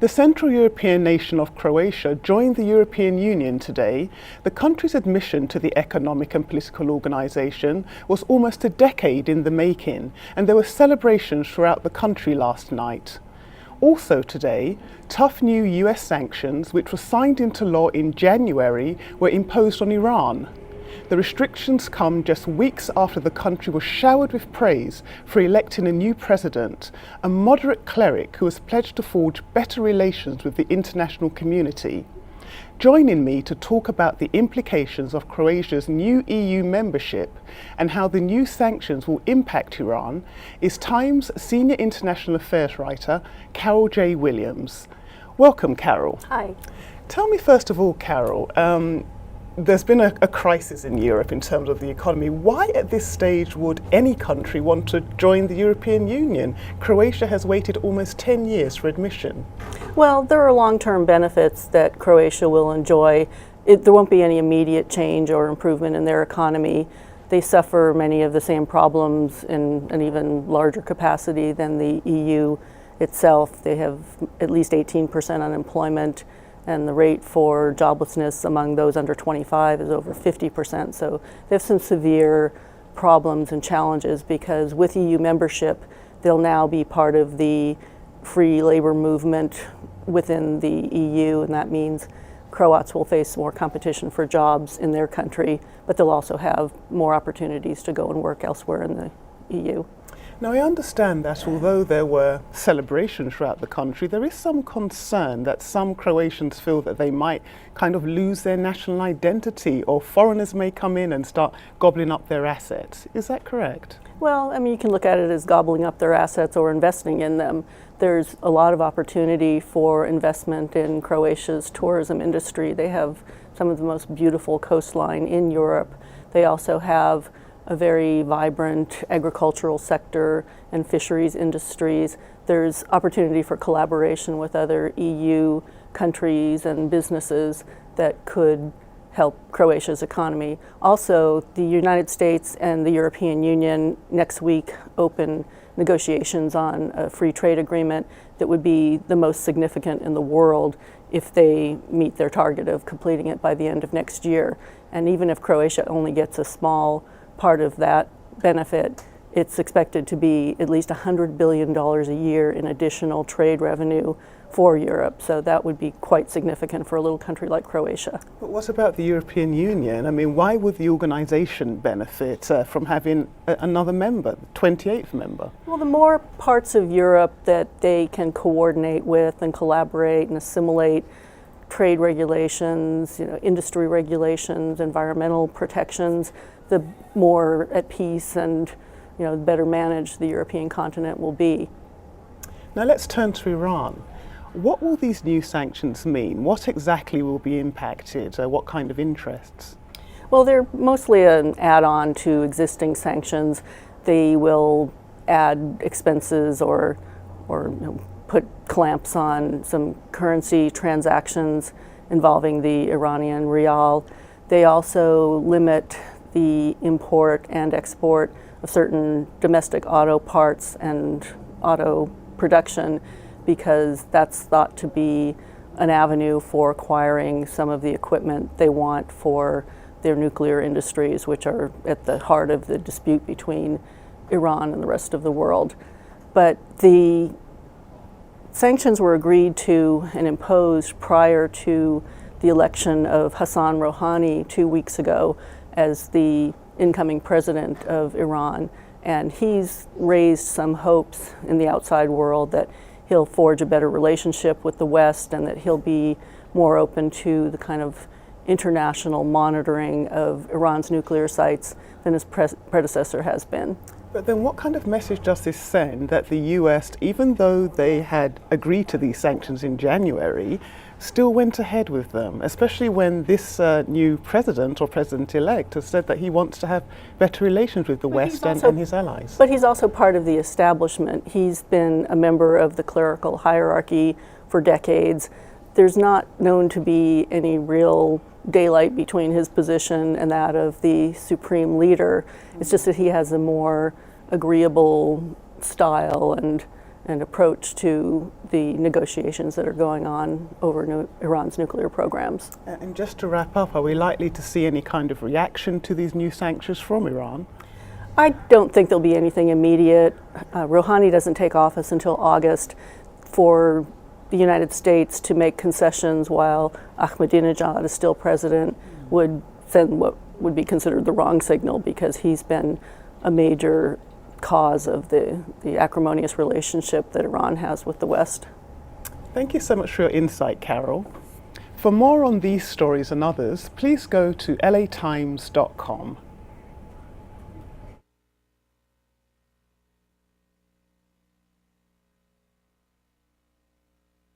The Central European nation of Croatia joined the European Union today. The country's admission to the economic and political organisation was almost a decade in the making, and there were celebrations throughout the country last night. Also today, tough new US sanctions, which were signed into law in January, were imposed on Iran. The restrictions come just weeks after the country was showered with praise for electing a new president, a moderate cleric who has pledged to forge better relations with the international community. Joining me to talk about the implications of Croatia's new EU membership and how the new sanctions will impact Iran is Times senior international affairs writer Carol J. Williams. Welcome, Carol. Hi. Tell me first of all, Carol, there's been a crisis in Europe in terms of the economy. Why at this stage would any country want to join the European Union? Croatia has waited almost 10 years for admission. Well, there are long-term benefits that Croatia will enjoy. There won't be any immediate change or improvement in their economy. They suffer many of the same problems in an even larger capacity than the EU itself. They have at least 18% unemployment, and the rate for joblessness among those under 25 is over 50%. So they have some severe problems and challenges because with EU membership, they'll now be part of the free labor movement within the EU, and that means Croats will face more competition for jobs in their country, but they'll also have more opportunities to go and work elsewhere in the EU. Now, I understand that although there were celebrations throughout the country, there is some concern that some Croatians feel that they might kind of lose their national identity, or foreigners may come in and start gobbling up their assets. Is that correct? Well, I mean, you can look at it as gobbling up their assets or investing in them. There's a lot of opportunity for investment in Croatia's tourism industry. They have some of the most beautiful coastline in Europe. They also have a very vibrant agricultural sector and fisheries industries. There's opportunity for collaboration with other EU countries and businesses that could help Croatia's economy. Also, the United States and the European Union next week open negotiations on a free trade agreement that would be the most significant in the world if they meet their target of completing it by the end of next year. And even if Croatia only gets a small part of that benefit, it's expected to be at least $100 billion a year in additional trade revenue for Europe. So that would be quite significant for a little country like Croatia. But what about the European Union? I mean, why would the organisation benefit from having another member, the 28th member? Well, the more parts of Europe that they can coordinate with and collaborate and assimilate trade regulations, industry regulations, environmental protections, the more at peace and better managed the European continent will be. Now let's turn to Iran. What will these new sanctions mean? What exactly will be impacted? What kind of interests? Well, they're mostly an add-on to existing sanctions. They will add expenses or put clamps on some currency transactions involving the Iranian rial. They also limit the import and export of certain domestic auto parts and auto production because that's thought to be an avenue for acquiring some of the equipment they want for their nuclear industries, which are at the heart of the dispute between Iran and the rest of the world. But the sanctions were agreed to and imposed prior to the election of Hassan Rouhani 2 weeks ago as the incoming president of Iran. And he's raised some hopes in the outside world that he'll forge a better relationship with the West and that he'll be more open to the kind of international monitoring of Iran's nuclear sites than his predecessor has been. But then what kind of message does this send that the US, even though they had agreed to these sanctions in January, still went ahead with them, especially when this new president or president-elect has said that he wants to have better relations with the West and his allies? But he's also part of the establishment. He's been a member of the clerical hierarchy for decades. There's not known to be any real daylight between his position and that of the supreme leader. It's just that he has a more agreeable style and and approach to the negotiations that are going on over Iran's nuclear programs. And just to wrap up, are we likely to see any kind of reaction to these new sanctions from Iran? I don't think there'll be anything immediate. Rouhani doesn't take office until August. For the United States to make concessions while Ahmadinejad is still president would send what would be considered the wrong signal, because he's been a major cause of the acrimonious relationship that Iran has with the West. Thank you so much for your insight, Carol. For more on these stories and others, please go to latimes.com.